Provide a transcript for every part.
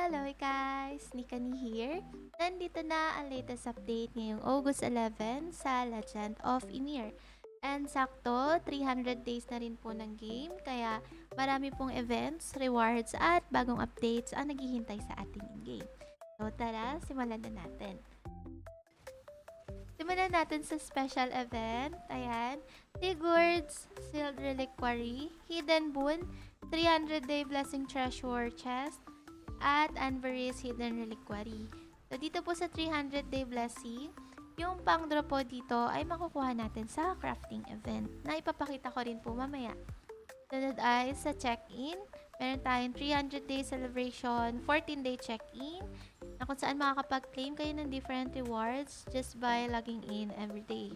Hello guys! Nikani here. Nandito na ang latest update ngayong August 11 sa Legend of Ymir. And sakto, 300 days na rin po ng game, kaya marami pong events, rewards, at bagong updates ang naghihintay sa ating in-game. So tara, simulan na natin. Simulan natin sa special event. Ayan. Sigurd's Sealed Reliquary, Hidden Boon, 300-day Blessing Treasure Chest, at Anvaris Hidden Reliquary. So, dito po sa 300-day Blessing, yung pang-drop po dito ay makukuha natin sa crafting event na ipapakita ko rin po mamaya. Sunod ay sa check-in. Meron tayong 300-day celebration, 14-day check-in, na kung saan makakapag-claim kayo ng different rewards just by logging in every day.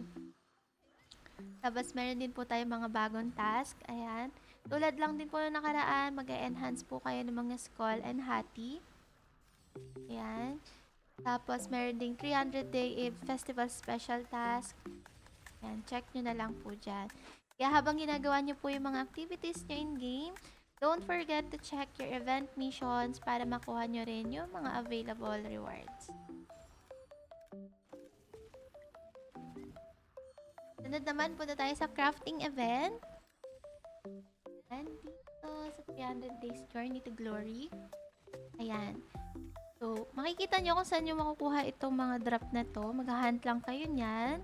Tapos meron din po tayong mga bagong task. Ayan. Tulad lang din po na nakaraan, mag-enhance po kayo ng mga skull and hati. Ayan. Tapos meron ding 300-day festival special task. Ayan. Check nyo na lang po dyan. Kaya habang ginagawa nyo po yung mga activities nyo in-game, don't forget to check your event missions para makuha nyo rin yung mga available rewards. Sunod naman, punta tayo sa crafting event. And dito sa 300 Days Journey to Glory. Ayan. So, makikita nyo kung saan nyo makukuha itong mga drop na to. Mag-hunt lang kayo niyan.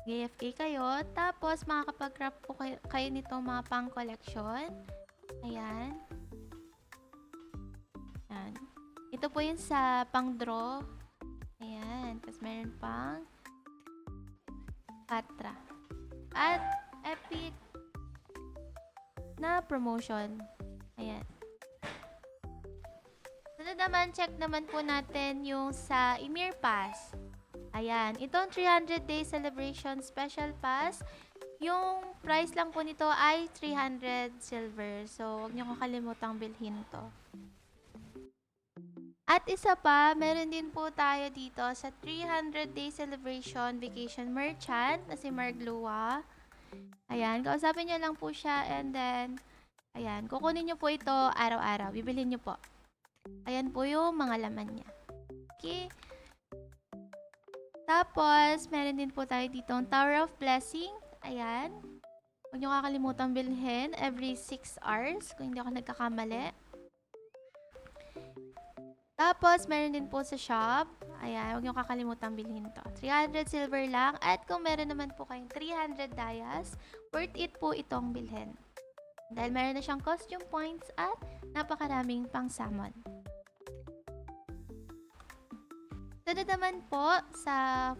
AFK kayo. Tapos, makakapag-craft po kayo nitong mga pang-collection. Ayan. Ayan. Ito po yun sa pang-draw. Ayan. Tapos, meron pang Patra. At epic na promotion. Ayan. Sunod naman, check naman po natin yung sa Ymir Pass. Ayan. Itong 300-day celebration special pass, yung price lang po nito ay 300 silver. So, huwag niyo kakalimutang bilhin to. At isa pa, meron din po tayo dito sa 300-day celebration vacation merchant na si Marglua. Ayan, kausapin nyo lang po siya and then, ayan, kukunin nyo po ito araw-araw. Bibilhin nyo po. Ayan po yung mga laman niya. Okay. Tapos, meron din po tayo dito ang Tower of Blessing. Ayan. Huwag nyo kakalimutan bilhin every 6 hours kung hindi ako nagkakamali. Tapos, meron din po sa shop. Ayan, huwag nyo kakalimutan bilhin to. 300 silver lang. At kung meron naman po kayong 300 dayas, worth it po itong bilhin. Dahil meron na siyang costume points at napakaraming pang summon. Sunod naman po sa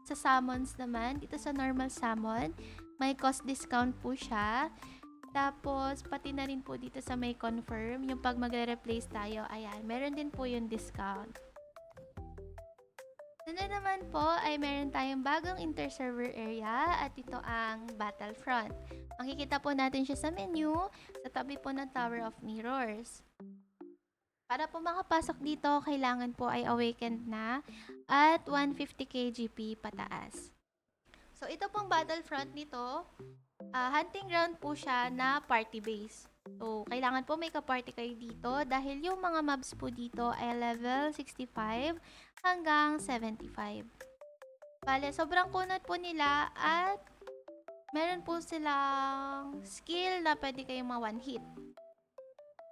summons naman, dito sa normal summon, may cost discount po siya. Tapos, pati na rin po dito sa may confirm, yung pag magre-replace tayo, ayan, meron din po yung discount. Sunod naman po ay meron tayong bagong inter-server area at ito ang Battlefront. Makikita po natin siya sa menu, sa tabi po ng Tower of Mirrors. Para po makapasok dito, kailangan po ay awakened na at 150 KGP pataas. So, ito pong Battlefront nito, hunting ground po siya na party base. So, kailangan po may ka-party kayo dito dahil yung mga mobs po dito ay level 65 hanggang 75. Bale, sobrang kunat po nila at meron po silang skill na pwede kayong ma-one hit.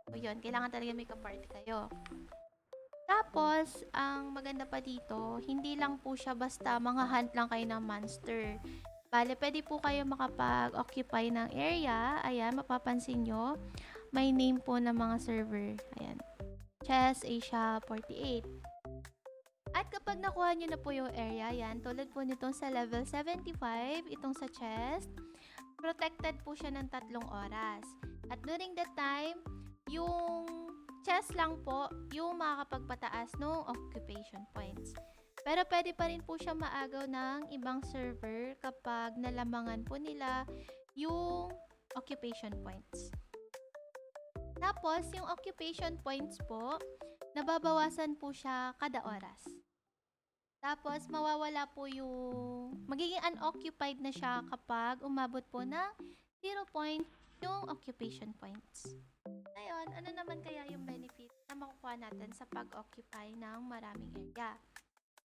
So, yun. Kailangan talaga may ka-party kayo. Tapos, ang maganda pa dito, hindi lang po siya basta mga hunt lang kayo ng monster. Bale, pwede po kayo makapag-occupy ng area. Ayan, mapapansin nyo. May name po ng mga server. Ayan. Chess Asia 48. At kapag nakuha nyo na po yung area, yan, tulad po nitong sa level 75, itong sa chest, protected po siya ng 3 oras. At during that time, yung chest lang po yung makakapagpataas ng occupation points. Pero pwede pa rin po siya maagaw ng ibang server kapag nalamangan po nila yung occupation points. Tapos, yung occupation points po, nababawasan po siya kada oras. Tapos, mawawala po yung magiging unoccupied na siya kapag umabot po ng 0 point yung occupation points. Ngayon, ano naman kaya yung benefit na makukuha natin sa pag-occupy ng maraming area.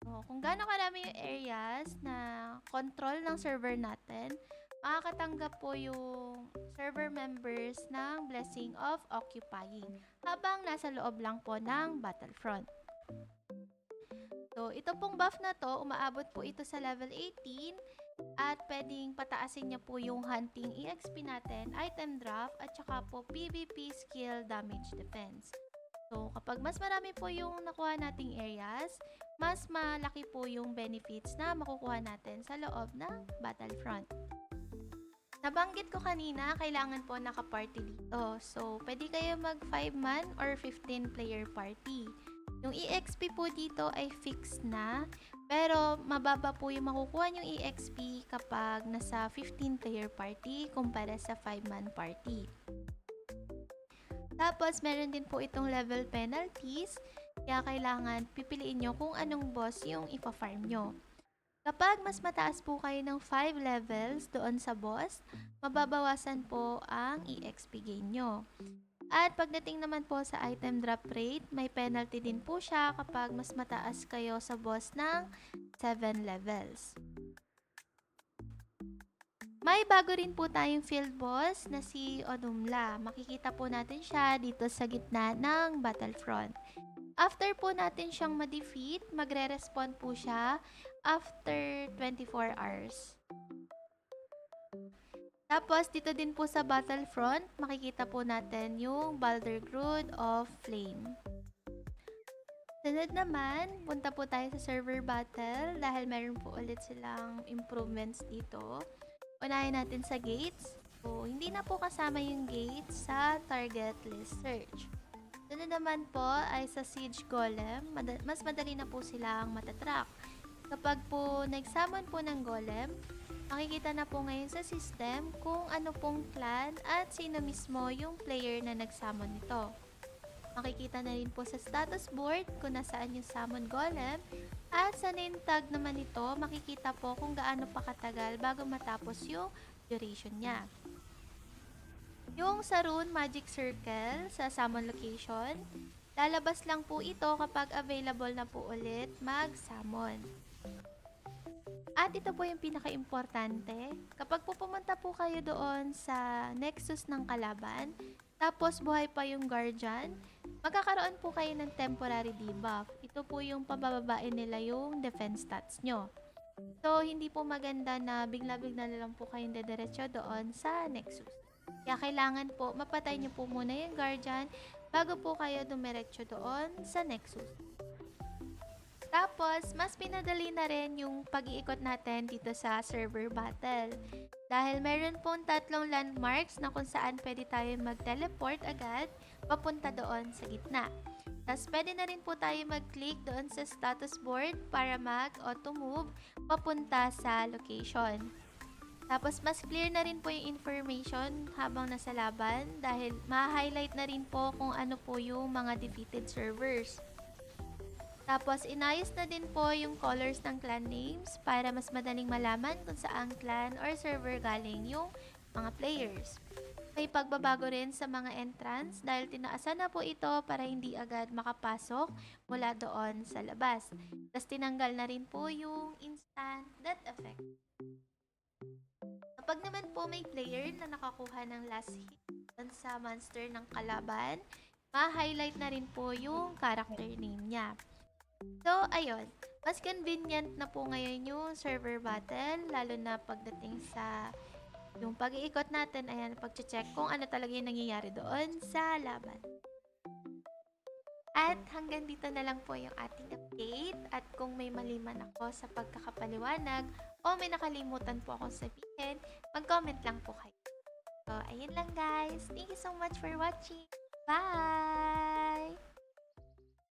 So, kung gaano karami yung areas na control ng server natin, makakatanggap po yung server members ng Blessing of Occupying habang nasa loob lang po ng Battlefront. So, ito pong buff na to, umaabot po ito sa level 18 at pwedeng pataasin niya po yung hunting EXP natin, item drop, at saka po PvP skill damage defense. So, kapag mas marami po yung nakuha nating areas, mas malaki po yung benefits na makukuha natin sa loob ng Battlefront. Nabanggit ko kanina, kailangan po naka-party dito. So, pwede kayo mag 5-man or 15-player party. Yung EXP po dito ay fixed na, pero mababa po yung makukuha yung EXP kapag nasa 15-player party kumpara sa 5-man party. Tapos, meron din po itong level penalties, kaya kailangan pipiliin nyo kung anong boss yung ipa-farm nyo. Kapag mas mataas po kayo ng 5 levels doon sa boss, mababawasan po ang EXP gain nyo. At pagdating naman po sa item drop rate, may penalty din po siya kapag mas mataas kayo sa boss ng 7 levels. May bago rin po tayong field boss na si Odumla. Makikita po natin siya dito sa gitna ng Battlefront. After po natin siyang ma-defeat, magre-respawn po siya after 24 hours. Tapos, dito din po sa Battlefront, makikita po natin yung Baldur Brood of Flame. Sunod naman, punta po tayo sa server battle dahil meron po ulit silang improvements dito. Unahin natin sa gates. So, hindi na po kasama yung gates sa target list search. Sunod naman po ay sa Siege Golem, mas madali na po silang matatrack. Kapag po nag-summon po ng Golem, makikita na po ngayon sa system kung ano pong clan at sino mismo yung player na nag-summon nito. Makikita na rin po sa status board kung nasaan yung summon golem at sa name tag naman nito makikita po kung gaano pa katagal bago matapos yung duration niya. Yung sa rune magic circle sa summon location, lalabas lang po ito kapag available na po ulit mag-summon. At ito po yung pinaka-importante. Kapag po pumunta po kayo doon sa Nexus ng kalaban, tapos buhay pa yung Guardian, magkakaroon po kayo ng temporary debuff. Ito po yung pabababain nila yung defense stats nyo. So, hindi po maganda na bigla-bigla na lang po kayong dediretso doon sa Nexus. Kaya kailangan po, mapatay nyo po muna yung Guardian bago po kayo dumiretso doon sa Nexus. Tapos, mas pinadali na rin yung pag-iikot natin dito sa server battle. Dahil meron pong 3 landmarks na kung saan pwede tayo mag-teleport agad papunta doon sa gitna. Tapos, pwede na rin po tayo mag-click doon sa status board para mag-auto move papunta sa location. Tapos, mas clear na rin po yung information habang nasa laban dahil ma-highlight na rin po kung ano po yung mga defeated servers. Tapos, inayos na din po yung colors ng clan names para mas madaling malaman kung saan clan or server galing yung mga players. May pagbabago rin sa mga entrance dahil tinaasan na po ito para hindi agad makapasok mula doon sa labas. Tapos, tinanggal na rin po yung instant death effect. Kapag naman po may player na nakakuha ng last hit sa monster ng kalaban, ma-highlight na rin po yung character name niya. So, ayun. Mas convenient na po ngayon yung server battle, lalo na pagdating sa yung pag-iikot natin, ayan, pag-check kung ano talaga yung nangyayari doon sa laban. At hanggang dito na lang po yung ating update. At kung may mali man ako sa pagkakapaliwanag o may nakalimutan po akong sabihin, mag-comment lang po kayo. So, ayun lang guys. Thank you so much for watching. Bye!